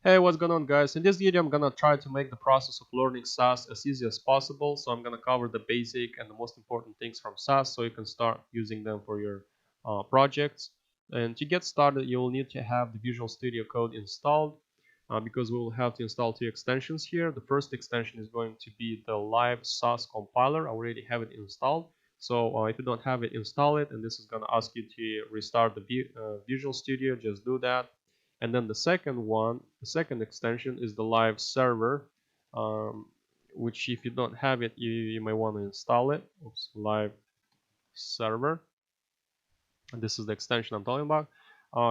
Hey, what's going on, guys? In this video I'm gonna try to make the process of learning Sass as easy as possible. So I'm gonna cover the basic and the most important things from Sass so you can start using them for your projects. And to get started, you will need to have the Visual Studio Code installed because we will have to install two extensions here. The first extension is going to be the live Sass compiler. I already have it installed. So if you don't have it, install it, and this is gonna ask you to restart the Visual Studio. Just do that. And then the second extension is the live server, which if you don't have it, you may want to install it. Oops, live server. And this is the extension I'm talking about.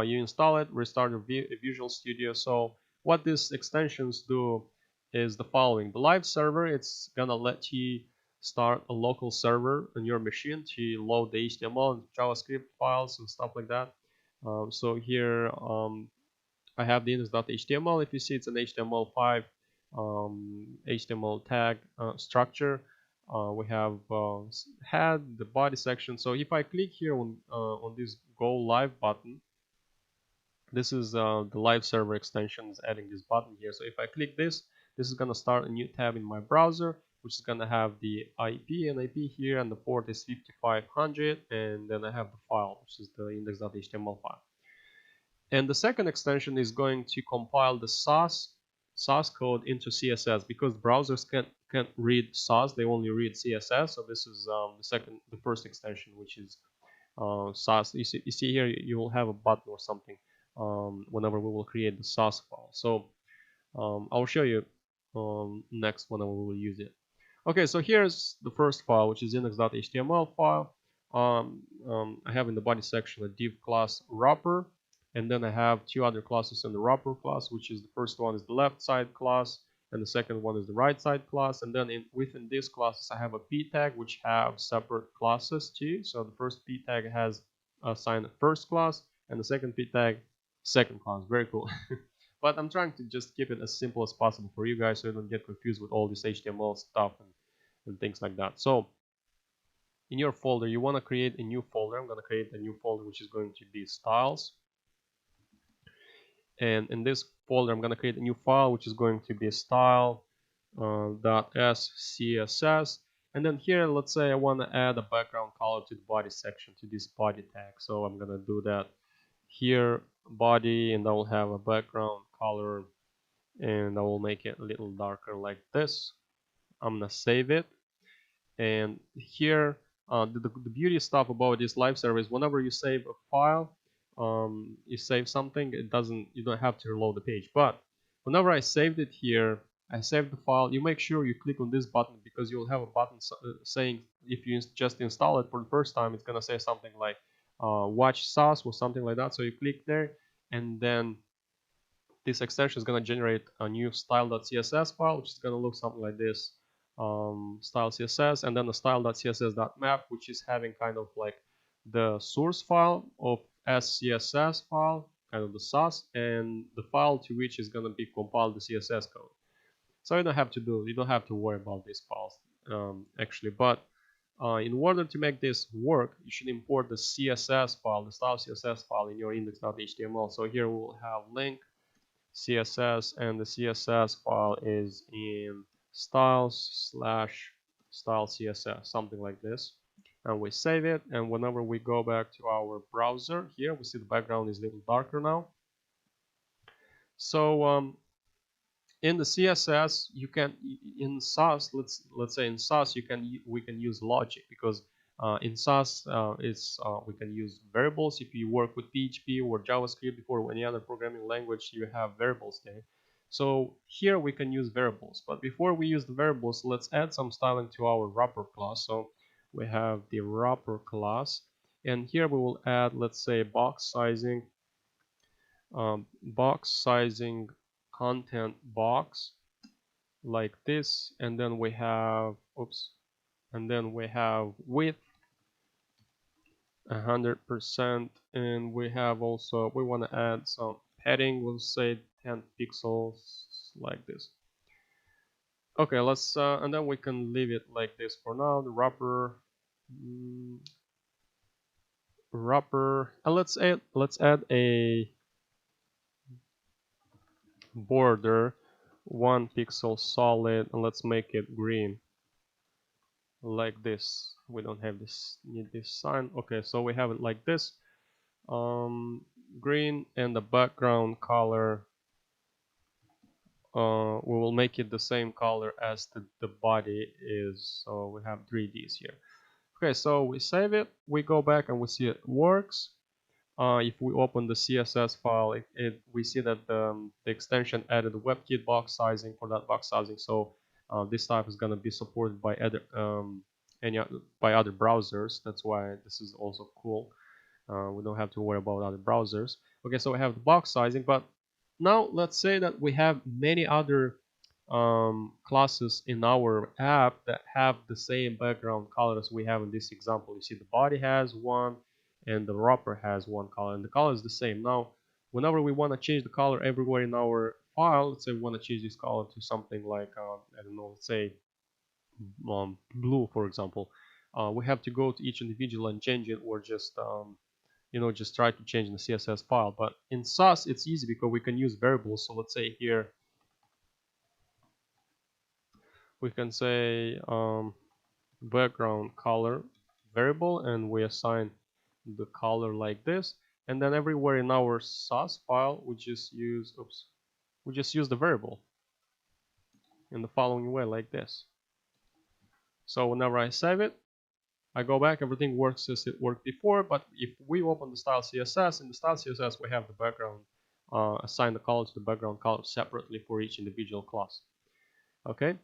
You install it, restart your Visual Studio. So what these extensions do is the following. The live server, it's gonna let you start a local server on your machine to load the HTML and JavaScript files and stuff like that. So here I have the index.html. If you see, it's an HTML5 HTML tag structure. We have head, the body section. So if I click here on this go live button, this is the live server extension is adding this button here. So if I click this, this is gonna start a new tab in my browser, which is gonna have the IP and IP here, and the port is 5500, and then I have the file, which is the index.html file. And the second extension is going to compile the Sass code into CSS because browsers can't read Sass; they only read CSS. So this is the first extension, which is Sass. You see here, you will have a button or something whenever we will create the Sass file. So I'll show you next whenever we will use it. Okay, so here's the first file, which is index.html file. I have in the body section a div class wrapper, and then I have two other classes in the wrapper class, which is the first one is the left side class, and the second one is the right side class. And then within these classes, I have a p tag, which have separate classes too. So the first p tag has assigned first class, and the second p tag second class. Very cool. But I'm trying to just keep it as simple as possible for you guys so you don't get confused with all this HTML stuff and things like that. So in your folder, you want to create a new folder. I'm going to create a new folder, which is going to be styles. And in this folder, I'm going to create a new file, which is going to be style.scss. And then here, let's say I want to add a background color to the body section, to this body tag. So I'm going to do that here, body, and I will have a background color, and I will make it a little darker like this. I'm going to save it. And here, the beauty stuff about this live server is whenever you save a file, you save something, you don't have to reload the page. But whenever I saved it here, I saved the file, you make sure you click on this button because you'll have a button saying, if you just install it for the first time, it's gonna say something like watch Sass or something like that. So you click there, and then this extension is gonna generate a new style.css file, which is gonna look something like this. Style CSS, and then the style.css.map, which is having kind of like the source file of SCSS file, kind of the Sass, and the file to which is going to be compiled the CSS code. So you don't have to worry about these files actually. But in order to make this work, you should import the CSS file, the style CSS file in your index.html. So here we'll have link CSS, and the CSS file is in styles/style CSS, something like this. And we save it, and whenever we go back to our browser here, we see the background is a little darker now. So in the CSS, you can, in Sass, let's say in Sass, we can use logic, because in Sass we can use variables. If you work with PHP or JavaScript or any other programming language, you have variables there. So here we can use variables, but before we use the variables, let's add some styling to our wrapper class. So we have the wrapper class, and here we will add, let's say, box sizing content box like this, and then we have width 100%, and we have also, we want to add some padding, we'll say 10 pixels like this. Okay, let's and then we can leave it like this for now. The wrapper and let's add a border 1 pixel solid, and let's make it green like this. We don't have this, need this sign. Okay, so we have it like this. Green, and the background color, we will make it the same color as the body is. So we have 3Ds here. Okay, so we save it, we go back and we see it works. If we open the CSS file, we see that the extension added the WebKit box sizing for that box sizing. So this type is going to be supported by by other browsers. That's why this is also cool. We don't have to worry about other browsers. Okay, so we have the box sizing, but now let's say that we have many other classes in our app that have the same background color as we have in this example. You see the body has one and the wrapper has one color, and the color is the same. Now, whenever we want to change the color everywhere in our file, let's say we want to change this color to something like, I don't know, let's say blue, for example, we have to go to each individual and change it, or just just try to change the CSS file. But in Sass, it's easy because we can use variables. So let's say here we can say background color variable, and we assign the color like this. And then everywhere in our Sass file, we just use the variable in the following way, like this. So whenever I save it, I go back, everything works as it worked before. But if we open the style CSS, in the style CSS we have the background, assign the color to the background color separately for each individual class. Okay.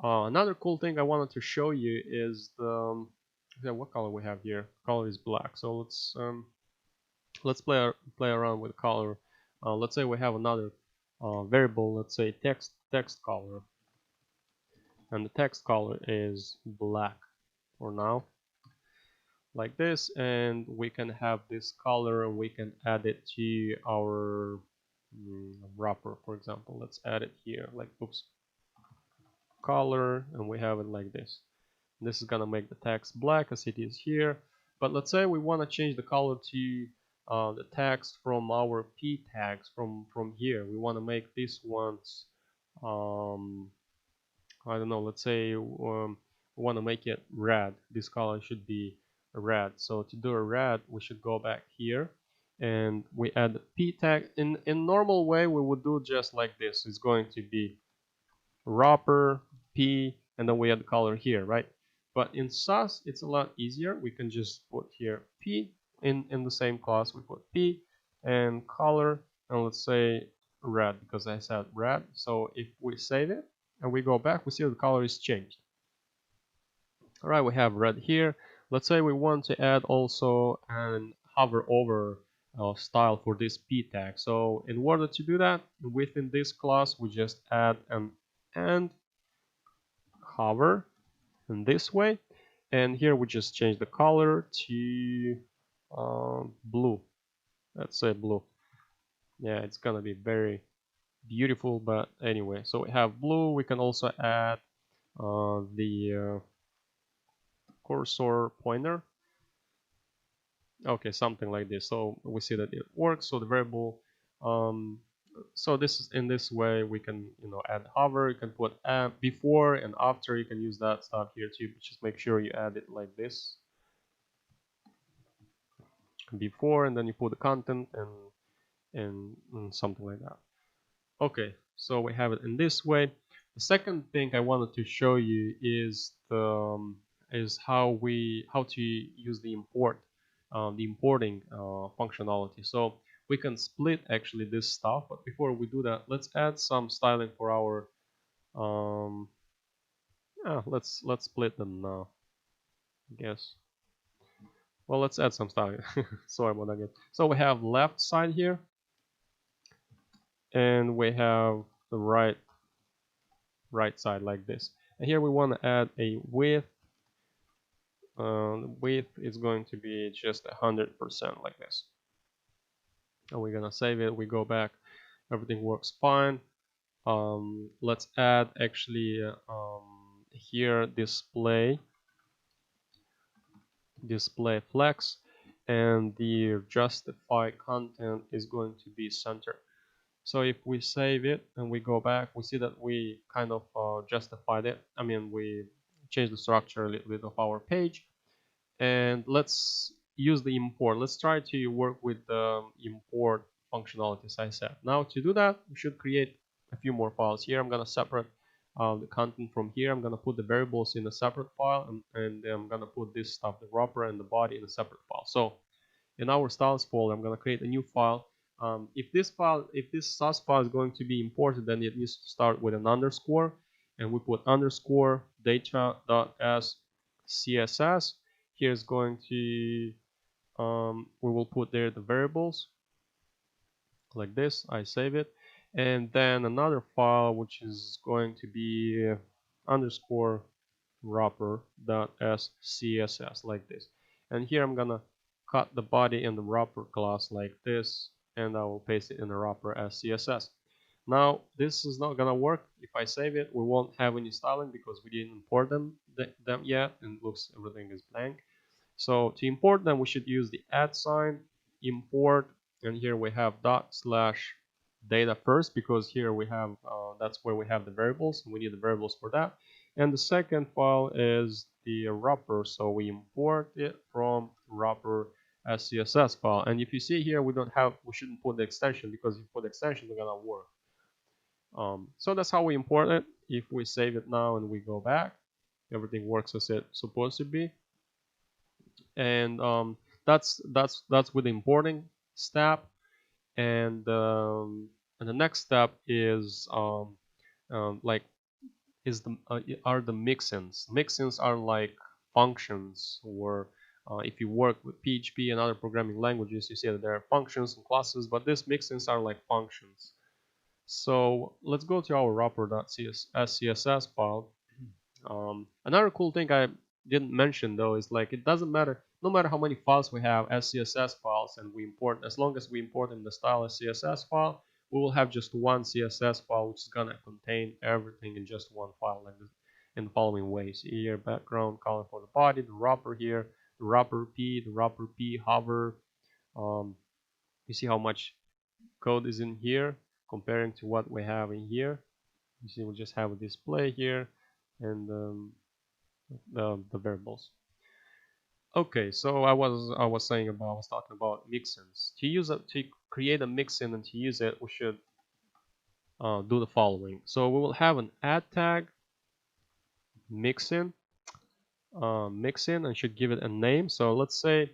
Another cool thing I wanted to show you is the what color we have here. Color is black. So let's play around with color. Let's say we have another variable. Let's say text color, and the text color is black for now, like this. And we can have this color, and we can add it to our wrapper, for example. Let's add it here, like color, and we have it like this. This is gonna make the text black as it is here. But let's say we want to change the color to the text from our p tags from here. We want to make these ones, I don't know, let's say we want to make it red. This color should be red. So to do a red, we should go back here and we add p tag. In normal way, we would do just like this. It's going to be wrapper p, and then we add the color here, right? But in Sass, it's a lot easier. We can just put here p in the same class. We put p and color, and let's say red, because I said red. So if we save it and we go back, we see the color is changed. All right, we have red here. Let's say we want to add also an hover over style for this p tag. So in order to do that, within this class, we just add an and hover in this way, and here we just change the color to blue. Let's say blue. Yeah, it's gonna be very beautiful, but anyway, so we have blue. We can also add the cursor pointer. Okay, something like this. So we see that it works. So the variable, so this is in this way we can add hover. You can put before and after. You can use that stuff here too. Just make sure you add it like this, before, and then you put the content and something like that. Okay, so we have it in this way. The second thing I wanted to show you is how to use the importing functionality. So we can split actually this stuff, but before we do that, let's add some styling for our let's split them now, I guess. Well, let's add some styling. Sorry about that again. So we have left side here, and we have the right side like this. And here we want to add a width. Width is going to be just 100% like this. And we're gonna save it. We go back, everything works fine. Let's add actually here display flex, and the justify content is going to be center. So if we save it and we go back, we see that we kind of justified it. I mean, we changed the structure a little bit of our page. And let's use the import. Let's try to work with the import functionality, as I said. Now to do that, we should create a few more files. Here I'm going to separate the content from here. I'm going to put the variables in a separate file, and I'm going to put this stuff, the wrapper and the body, in a separate file. So in our styles folder, I'm going to create a new file. If this Sass file is going to be imported, then it needs to start with an underscore, and we put underscore data.s css. Here's going to we will put there the variables like this. I save it, and then another file which is going to be underscore wrapper.scss like this. And here I'm gonna cut the body in the wrapper class like this, and I will paste it in the wrapper as CSS. Now this is not gonna work. If I save it, we won't have any styling because we didn't import them yet, and it looks everything is blank. So to import them, we should use the @ sign, import, and here we have dot slash data first, because here we have that's where we have the variables, and we need the variables for that. And the second file is the wrapper, so we import it from wrapper as CSS file. And if you see here, we shouldn't put the extension, because if you put the extension, it's gonna work. So that's how we import it. If we save it now and we go back, everything works as it's supposed to be. And that's with the importing step. And the next step is like are the mixins. Mixins are like functions, or if you work with PHP and other programming languages, you see that there are functions and classes, but these mixins are like functions. So let's go to our wrapper.css file. Another cool thing I didn't mention though is, like, it doesn't matter, no matter how many files we have as CSS files, and we import, as long as we import in the style as CSS file, we will have just one CSS file which is gonna contain everything in just one file, like this, in the following ways. Here, background color for the body, the wrapper here, the wrapper p hover. You see how much code is in here comparing to what we have in here. You see, we just have a display here, and the variables. Okay, so I was talking about mixins. To create a mixin and to use it, we should do the following. So we will have an add tag mixin, and should give it a name. So let's say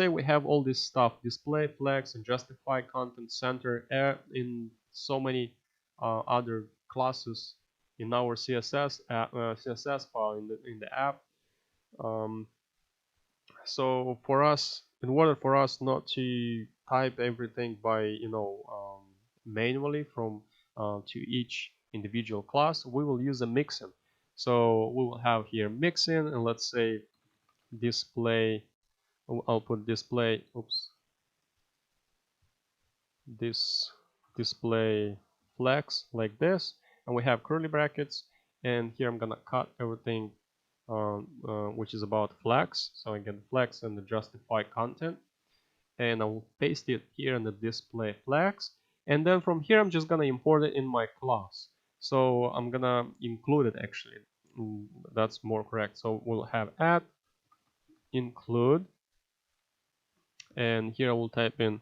we have all this stuff: display, flex, and justify, content center, in so many other classes in our CSS file in the app. So for us, in order for us not to type everything by manually from to each individual class, we will use a mixin. So we will have here mixin, and let's say display. I'll put display. Oops. This display flex like this, and we have curly brackets. And here I'm gonna cut everything which is about flex. So I get the flex and the justify content, and I will paste it here in the display flex. And then from here, I'm just gonna import it in my class. So I'm gonna include it actually. That's more correct. So we'll have add include, and here I will type in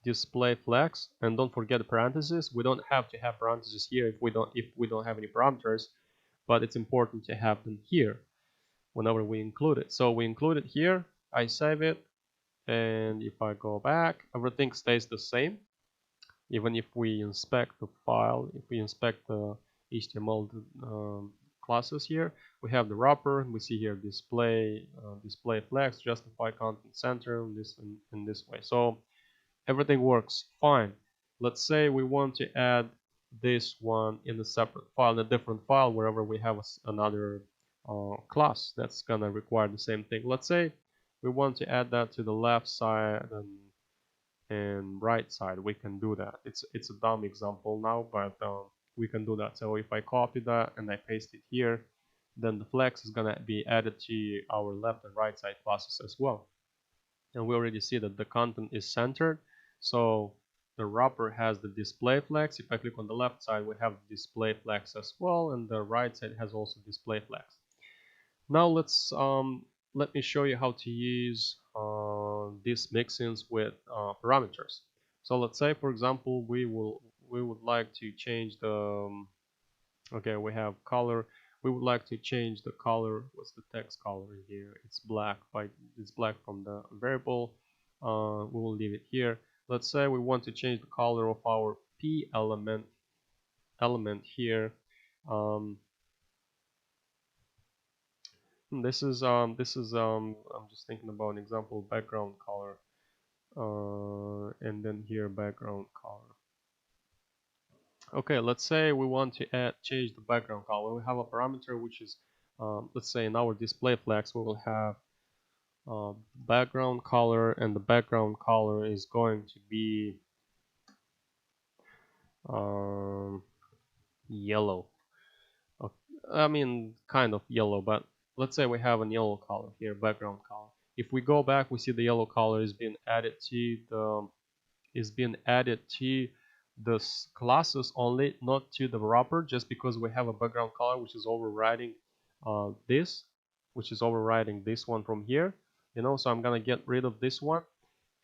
display flex, and don't forget the parentheses. We don't have to have parentheses here if we don't have any parameters, but it's important to have them here whenever we include it. So we include it here, I save it, and if I go back, everything stays the same. Even if we inspect the file, if we inspect the HTML classes here, we have the wrapper, and we see here display flex, justify, content center, in this way. So everything works fine. Let's say we want to add this one in a separate file, in a different file, wherever we have another class that's gonna require the same thing. Let's say we want to add that to the left side and right side. We can do that. It's a dumb example now, but we can do that. So if I copy that and I paste it here, then the flex is gonna be added to our left and right side classes as well. And we already see that the content is centered. So the wrapper has the display flags. If I click on the left side, we have display flags as well, and the right side has also display flags. Now let me show you how to use these mixins with parameters. So let's say, for example, we would like to change the okay, we have color. We would like to change the color. What's the text color here? It's black. It's black from the variable. We will leave it here. Let's say we want to change the color of our p element here. Um, I'm just thinking about an example, background color, and then here background color. Okay, let's say we want to change the background color. We have a parameter which is, let's say in our display flags, we will have background color, and the background color is going to be um, yellow. I mean, kind of yellow, but let's say we have a yellow color here, background color. If we go back, we see the yellow color is being added to the classes only, not to the wrapper, just because we have a background color which is overriding this one from here. So I'm gonna get rid of this one,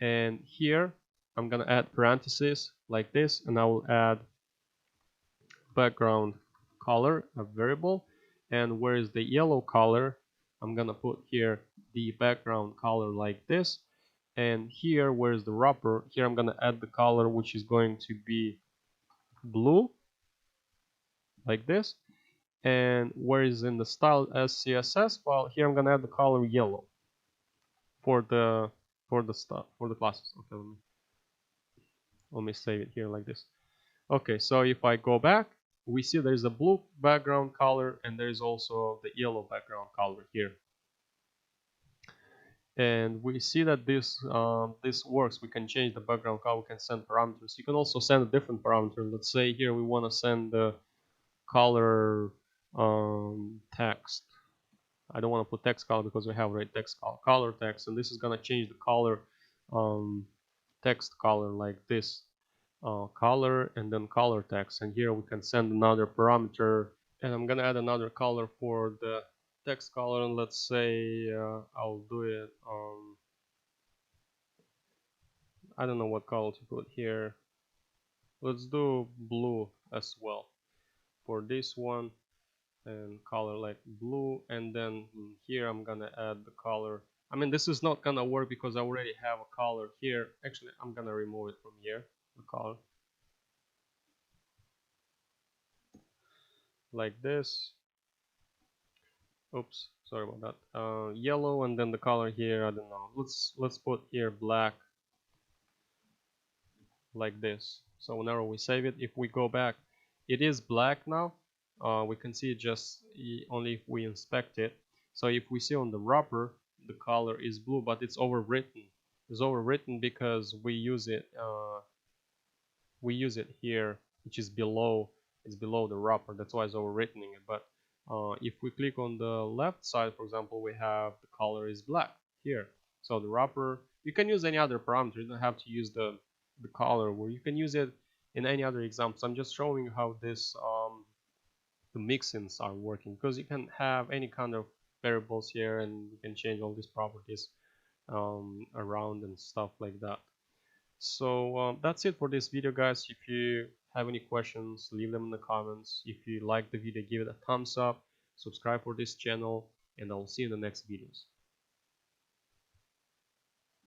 and here I'm gonna add parentheses like this, and I will add background color, a variable, and where is the yellow color, I'm gonna put here the background color like this, and here where's the wrapper, here I'm gonna add the color which is going to be blue like this, and where is in the style as CSS, well, here I'm gonna add the color yellow for the stuff for the classes. Okay, let me save it here like this. Okay, so if I go back, we see there's a blue background color and there's also the yellow background color here. And we see that this works. We can change the background color, we can send parameters. You can also send a different parameter. Let's say here we want to send the color text. I don't want to put text color because we have already text color text, and this is gonna change the color text color like this. Color and then color text, and here we can send another parameter, and I'm gonna add another color for the text color, and let's say I'll do it I don't know what color to put here. Let's do blue as well for this one, and color like blue, and then here I'm gonna add the color. I mean, this is not gonna work because I already have a color here. Actually, I'm gonna remove it from here, the color like this. Oops, sorry about that. Yellow, and then the color here, I don't know. Let's put here black like this. So whenever we save it, if we go back, it is black now. We can see it just only if we inspect it. So if we see on the wrapper, the color is blue, but it's overwritten. It's overwritten because we use it here, which is below. It's below the wrapper. That's why it's overwritten it. But if we click on the left side, for example, we have the color is black here. So the wrapper, you can use any other parameter. You don't have to use the color, where you can use it in any other examples. I'm just showing you how this the mixins are working, because you can have any kind of variables here, and you can change all these properties around and stuff like that. So that's it for this video, guys. If you have any questions, leave them in the comments. If you like the video, give it a thumbs up, subscribe for this channel, and I'll see you in the next videos.